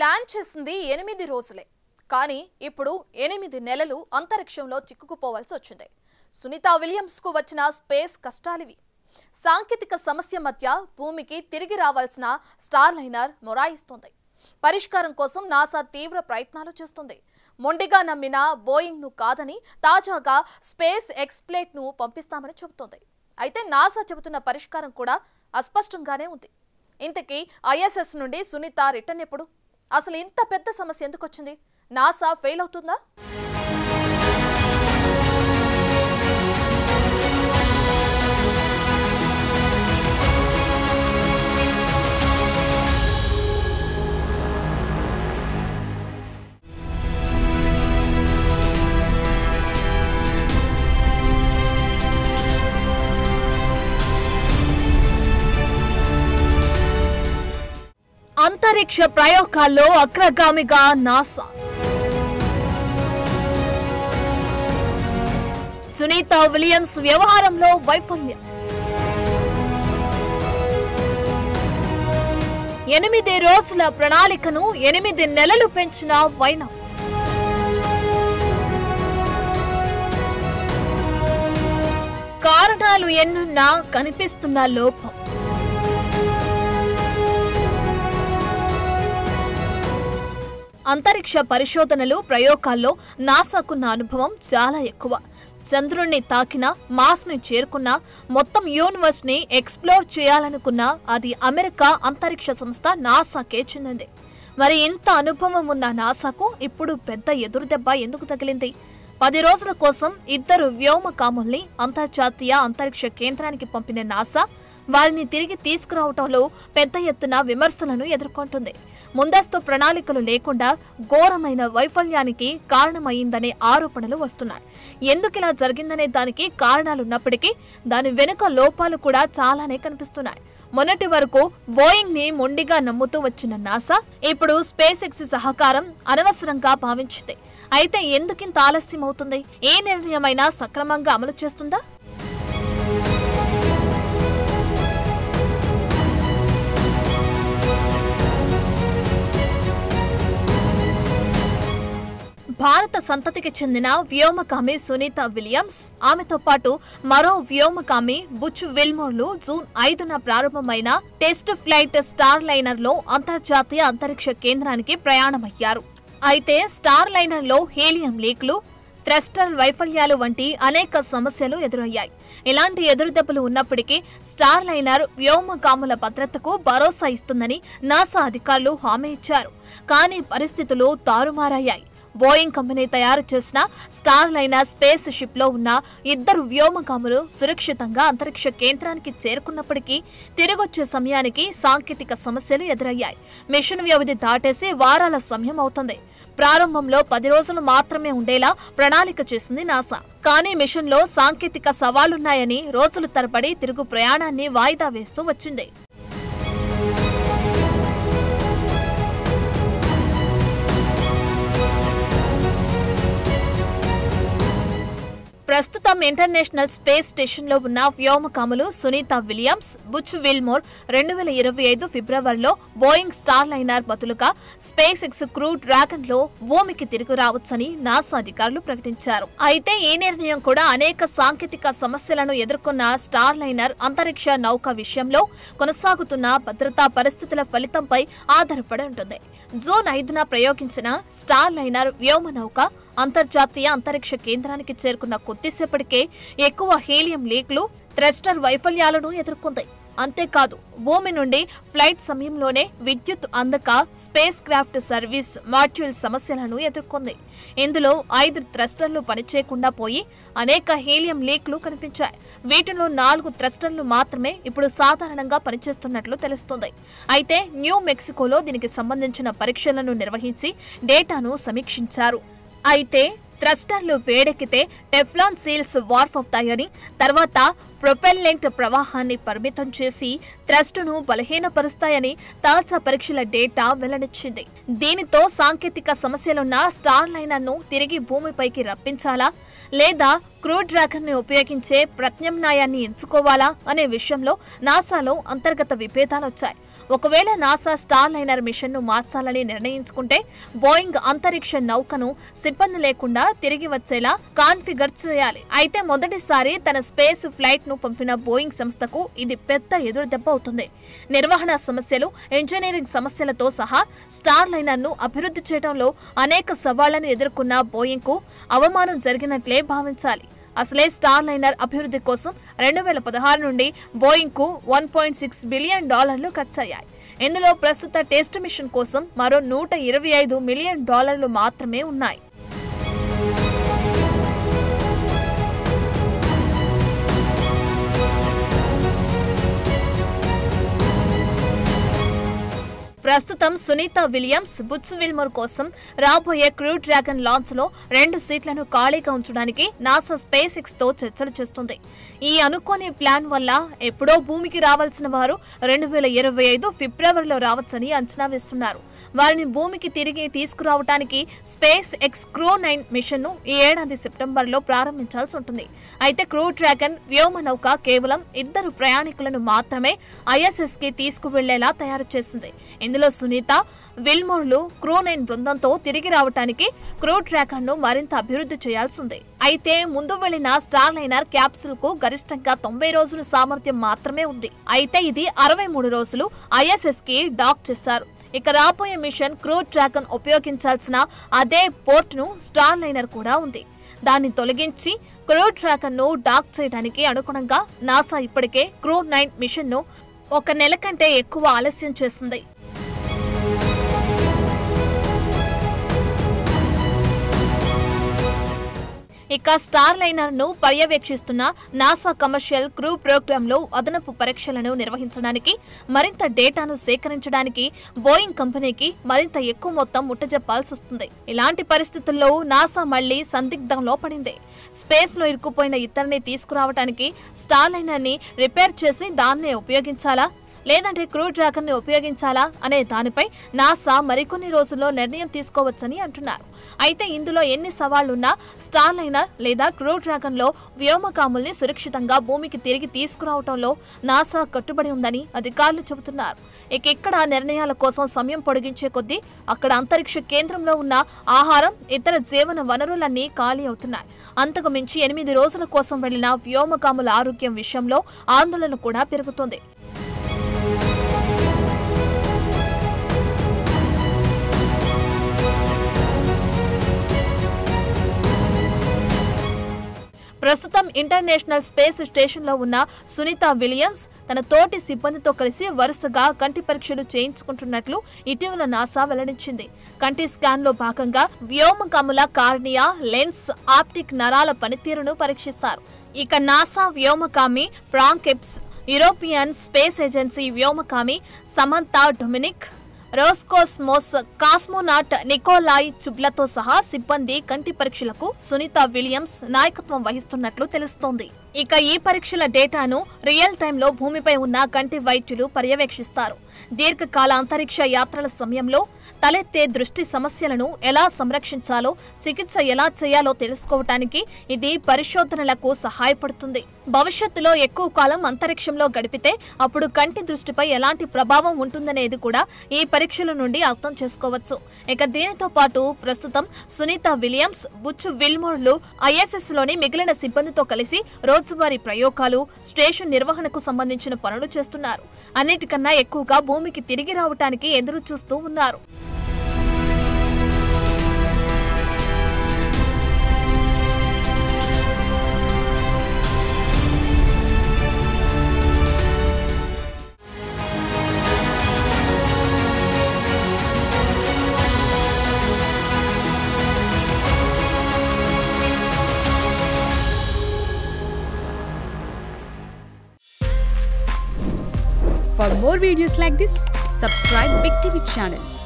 Plan చేసింది 8 రోజులే కానీ ఇప్పుడు 8 నెలలు అంతరిక్షంలో చిక్కుకుపోవాల్సి వచ్చింది. సునీతా విలియమ్స్ కు వచ్చిన స్పేస్ కష్టాలివి. సాంకేతిక సమస్య మధ్య భూమికి తిరిగి రావాల్సిన స్టార్లైనర్ మొరాయిస్తుంది. పరిష్కారం కోసం నాసా తీవ్ర ప్రయత్నాలు చేస్తుంది. మొండిగా నమ్మిన బోయింగ్ ను కాదని తాజాగా స్పేస్ ఎక్స్ప్లేట్ ను పంపిస్తామని చెబుతోంది. అయితే నాసా చెబుతున్న పరిష్కారం కూడా అస్పష్టంగానే ఉంది. ఇంతకీ ఐఎస్ఎస్ నుండి సునీత రిటర్న్ ఎప్పుడు? అసలు ఇంత పెద్ద సమస్య ఎందుకు వచ్చింది? నాసా ఫెయిల్ అవుతుందా? అంతరిక్ష ప్రయోగాల్లో అగ్రగామిగా నాసా. సునీతా విలియమ్స్ వ్యవహారంలో వైఫల్యం. 8 రోజుల ప్రణాళికను 8 నెలలు పెంచిన వైనం. కారణాలు ఎన్నున్నా కనిపిస్తున్న లోపం. అంతరిక్ష పరిశోధనలు ప్రయోగాల్లో నాసాకున్న అనుభవం చాలా ఎక్కువ. చంద్రుణ్ణి తాకినా, మార్స్ ని చేరుకున్నా, మొత్తం యూనివర్స్ ని ఎక్స్ప్లోర్ చేయాలనుకున్నా అది అమెరికా అంతరిక్ష సంస్థ నాసాకే చెందింది. మరి ఇంత అనుభవం ఉన్న నాసాకు ఇప్పుడు పెద్ద ఎదురుదెబ్బ ఎందుకు తగిలింది? 10 రోజుల కోసం 2 వ్యోమకాముల్ని అంతర్జాతీయ అంతరిక్ష కేంద్రానికి పంపిన నాసా వారిని తిరిగి తీసుకురావటంలో పెద్ద ఎత్తున విమర్శలను ఎదుర్కొంటుంది. ముందస్తు ప్రణాళికలు లేకుండా ఘోరమైన వైఫల్యానికి కారణమైందనే ఆరోపణలు వస్తున్నాయి. ఎందుకిలా జరిగిందనే దానికి కారణాలున్నప్పటికీ దాని వెనుక లోపాలు కూడా చాలానే కనిపిస్తున్నాయి. మొన్నటి వరకు బోయింగ్ ని మొండిగా నమ్ముతూ వచ్చిన నాసా ఇప్పుడు స్పేస్ ఎక్స్ సహకారం అనవసరంగా భావించింది. అయితే ఎందుకింత ఆలస్యం అవుతుంది? ఏ నిర్ణయమైనా సక్రమంగా అమలు చేస్తుందా? భారత సంతతికి చెందిన వ్యోమకామి సునీతా విలియమ్స్, ఆమెతో పాటు మరో వ్యోమకామి బుచ్ విల్మోర్లు జూన్ 5న ప్రారంభమైన టెస్ట్ ఫ్లైట్ స్టార్లైనర్ లో అంతర్జాతీయ అంతరిక్ష కేంద్రానికి ప్రయాణమయ్యారు. అయితే స్టార్లైనర్ లో హీలియం లీక్లు, థ్రస్టర్ వైఫల్యాలు వంటి అనేక సమస్యలు ఎదురయ్యాయి. ఇలాంటి ఎదురుదెబ్బలు ఉన్నప్పటికీ స్టార్లైనర్ వ్యోమకాముల భద్రతకు భరోసా ఇస్తుందని నాసా అధికారులు హామీ ఇచ్చారు. కానీ పరిస్థితులు తారుమారయ్యాయి. బోయింగ్ కంపెనీ తయారు చేసిన స్టార్లైనర్ స్పేస్ షిప్ లో ఉన్న 2 వ్యోమకాములు సురక్షితంగా అంతరిక్ష కేంద్రానికి చేరుకున్నప్పటికీ తిరిగొచ్చే సమయానికి సాంకేతిక సమస్యలు ఎదురయ్యాయి. మిషన్ వ్యవధి దాటేసి వారాల సమయం అవుతుంది. ప్రారంభంలో 10 రోజులు మాత్రమే ఉండేలా ప్రణాళిక చేసింది నాసా. కానీ మిషన్ లో సాంకేతిక సవాళ్లున్నాయని రోజుల తరబడి తిరుగు ప్రయాణాన్ని వాయిదా వేస్తూ వచ్చింది. ప్రస్తుతం ఇంటర్నేషనల్ స్పేస్ స్టేషన్ లో ఉన్న వ్యోమకాములు సునీతా విలియమ్స్, బుచ్ విల్మోర్ 2025 ఫిబ్రవరిలో బోయింగ్ స్టార్లైనర్ బదులుగా స్పేస్ ఎక్స్ క్రూ డ్రాగన్ లో భూమికి తిరిగి రావచ్చని నాసా అధికారులు ప్రకటించారు. అయితే ఈ నిర్ణయం కూడా అనేక సాంకేతిక సమస్యలను ఎదుర్కొన్న స్టార్లైనర్ అంతరిక్ష నౌక విషయంలో కొనసాగుతున్న భద్రతా పరిస్థితుల ఫలితంపై ఆధారపడి ఉంటుంది. జూన్ 5న ప్రయోగించిన స్టార్లైనర్ వ్యోమ నౌక అంతర్జాతీయ అంతరిక్ష కేంద్రానికి చేరుకున్న కొద్దిసేపటికే ఎక్కువ హీలియం లీక్లు, థ్రస్టర్ వైఫల్యాలను ఎదుర్కొంది. అంతేకాదు, భూమి నుండి ఫ్లైట్ సమయంలోనే విద్యుత్ అందక స్పేస్ క్రాఫ్ట్ సర్వీస్ మాడ్యూల్ సమస్యలను ఎదుర్కొంది. ఇందులో 5 థ్రస్టర్లు పనిచేయకుండా పోయి అనేక హీలియం లీక్లు కనిపించాయి. వీటిలో 4 థ్రస్టర్లు మాత్రమే ఇప్పుడు సాధారణంగా పనిచేస్తున్నట్లు తెలుస్తోంది. అయితే న్యూ మెక్సికోలో దీనికి సంబంధించిన పరీక్షలను నిర్వహించి డేటాను సమీక్షించారు. అయితే థ్రస్టర్లు వేడెక్కితే టెఫ్లాన్ సీల్స్ వార్ఫ్ అవుతాయని, తర్వాత ప్రొపెల్లెంట్ ప్రవాహాన్ని పరిమితం చేసి థ్రస్ట్ను బలహీనపరుస్తాయని తాజా పరీక్షల డేటా వెల్లడించింది. దీనితో సాంకేతిక సమస్యలున్న స్టార్ లైనర్ను తిరిగి భూమిపైకి రప్పించాలా లేదా క్రూ డ్రాగన్ ని ఉపయోగించే ప్రత్యామ్నాయాన్ని ఎంచుకోవాలా అనే విషయంలో నాసాలో అంతర్గత విభేదాలొచ్చాయి. ఒకవేళ నాసా స్టార్ లైనర్ మిషన్ ను మార్చాలని నిర్ణయించుకుంటే బోయింగ్ అంతరిక్ష నౌకను సిబ్బంది లేకుండా తిరిగి వచ్చేలా కాన్ఫిగర్ చేయాలి. అయితే మొదటిసారి తన స్పేస్ ఫ్లైట్ ను పంపిన బోయింగ్ సంస్థకు ఇది పెద్ద ఎదురుదెబ్బ అవుతుంది. నిర్వహణ సమస్యలు, ఇంజనీరింగ్ సమస్యలతో సహా స్టార్ లైనర్ ను అభివృద్ధి చేయడంలో అనేక సవాళ్లను ఎదుర్కొన్న బోయింగ్ కు అవమానం జరిగినట్లే భావించాలి. అసలే స్టార్ లైనర్ అభివృద్ధి కోసం 2016 నుండి బోయింగ్ కు $1.6 బిలియన్ ఖర్చయ్యాయి. ఇందులో ప్రస్తుత టెస్ట్ మిషన్ కోసం మరో $125 మిలియన్ మాత్రమే ఉన్నాయి. ప్రస్తుతం సునీతా విలియమ్స్, బుచ్ విల్మోర్ కోసం రాబోయే క్రూ డ్రాగన్ లాంచ్ లో 2 సీట్లను ఖాళీగా ఉంచడానికి నాసా స్పేస్ ఎక్స్ తో చర్చలు చేస్తుంది. ఈ అనుకోని ప్లాన్ వల్ల ఎప్పుడో భూమికి రావాల్సిన వారు 2025 ఫిబ్రవరిలో రావచ్చని అంచనా వేస్తున్నారు. వారిని భూమికి తిరిగి తీసుకురావడానికి స్పేస్ ఎక్స్ క్రూ 9 మిషన్ ను ఈ ఏడాది సెప్టెంబర్లో ప్రారంభించాల్సి ఉంటుంది. అయితే క్రూ డ్రాగన్ వ్యోమ నౌక కేవలం 2 ప్రయాణికులను మాత్రమే ISS కి తీసుకువెళ్లేలా తయారు చేసింది. ఇందులో సునీత విల్మోర్లు క్రూ 9 బృందంతో తిరిగి రావడానికి క్రూ డ్రాగన్ ను మరింత అభివృద్ధి చేయాల్సి ఉంది. అయితే ముందు వెళ్లిన స్టార్ లైనర్ క్యాప్సూల్ కు గరిష్టంగా 90 రోజుల సామర్థ్యం మాత్రమే ఉంది. అయితే ఇది 63 రోజులు ISS కి డాక్ చేశారు. ఇక రాబోయే మిషన్ క్రూ డ్రాగన్ ఉపయోగించాల్సిన అదే పోర్ట్ ను స్టార్ లైనర్ కూడా ఉంది. దాన్ని తొలగించి క్రూ డ్రాగన్ ను డాక్ చేయడానికి అనుగుణంగా నాసా ఇప్పటికే క్రూ 9 మిషన్ ను 1 నెల కంటే ఎక్కువ ఆలస్యం చేసింది. ఇక స్టార్ లైనర్ ను పర్యవేక్షిస్తున్న నాసా కమర్షియల్ క్రూ ప్రోగ్రామ్ లో అదనపు పరీక్షలను నిర్వహించడానికి, మరింత డేటాను సేకరించడానికి బోయింగ్ కంపెనీకి మరింత ఎక్కువ మొత్తం ముట్టజెప్పాల్సి వస్తుంది. ఇలాంటి పరిస్థితుల్లో నాసా మళ్లీ సందిగ్ధంలో పడింది. స్పేస్ లో ఇరుక్కుపోయిన ఇద్దరిని తీసుకురావడానికి స్టార్ లైనర్ ని రిపేర్ చేసి దాన్నే ఉపయోగించాలా లేదంటే క్రూ డ్రాగన్ ని ఉపయోగించాలా అనే దానిపై నాసా మరికొన్ని రోజుల్లో నిర్ణయం తీసుకోవచ్చని అంటున్నారు. అయితే ఇందులో ఎన్ని సవాళ్లున్నా స్టార్ లైనర్ లేదా క్రూ డ్రాగన్ లో వ్యోమగాముల్ని సురక్షితంగా భూమికి తిరిగి తీసుకురావడంలో నాసా కట్టుబడి ఉందని అధికారులు చెబుతున్నారు. ఇక్కడ నిర్ణయాల కోసం సమయం పొడిగించే కొద్దీ అక్కడ అంతరిక్ష కేంద్రంలో ఉన్న ఆహారం, ఇతర జీవన వనరులన్నీ ఖాళీ అవుతున్నాయి. అంతకు మించి 8 రోజుల కోసం వెళ్లిన వ్యోమగాముల ఆరోగ్యం విషయంలో ఆందోళన కూడా పెరుగుతోంది. ప్రస్తుతం ఇంటర్నేషనల్ స్పేస్ స్టేషన్లో ఉన్న సునీతా విలియమ్స్ తన తోటి సిబ్బందితో కలిసి వరుసగా కంటి పరీక్షలు చేయించుకుంటున్నట్లు ఇటీవల నాసా వెల్లడించింది. కంటి స్కాన్లో భాగంగా వ్యోమగాముల కార్నియా, లెన్స్, ఆప్టిక్ నరాల పనితీరును పరీక్షిస్తారు. ఇక నాసా వ్యోమగామి Frank Ebbs, European space agency వ్యోమగామి Samantha Dominic, Roscosmos cosmonaut Nikolai చుబ్లతో సహా సిబ్బంది కంటి పరీక్షలకు సునీతా విలియమ్స్ నాయకత్వం వహిస్తున్నట్లు తెలుస్తోంది. ఇక ఈ పరీక్షల డేటాను రియల్ టైంలో భూమిపై ఉన్న కంటి వైద్యులు పర్యవేక్షిస్తారు. దీర్ఘకాల అంతరిక్ష యాత్రల సమయంలో తలెత్తే దృష్టి సమస్యలను ఎలా సంరక్షించాలో, చికిత్స ఎలా చేయాలో తెలుసుకోవటానికి ఇది పరిశోధనలకు సహాయపడుతుంది. భవిష్యత్తులో ఎక్కువ కాలం అంతరిక్షంలో గడిపితే అప్పుడు కంటి దృష్టిపై ఎలాంటి ప్రభావం ఉంటుందనేది కూడా ఈ పరీక్షల నుండి అర్థం చేసుకోవచ్చు. ఇక దీనితో పాటు ప్రస్తుతం సునీతా విలియమ్స్, బుచ్ విల్మోర్లు ISS లోని మిగిలిన సిబ్బందితో కలిసి రోజువారీ ప్రయోగాలు, స్టేషన్ నిర్వహణకు సంబంధించిన పనులు చేస్తున్నారు. అన్నిటికన్నా ఎక్కువగా భూమికి తిరిగి రావటానికి ఎదురు చూస్తూ ఉన్నారు. For more videos like this, subscribe Big TV channel.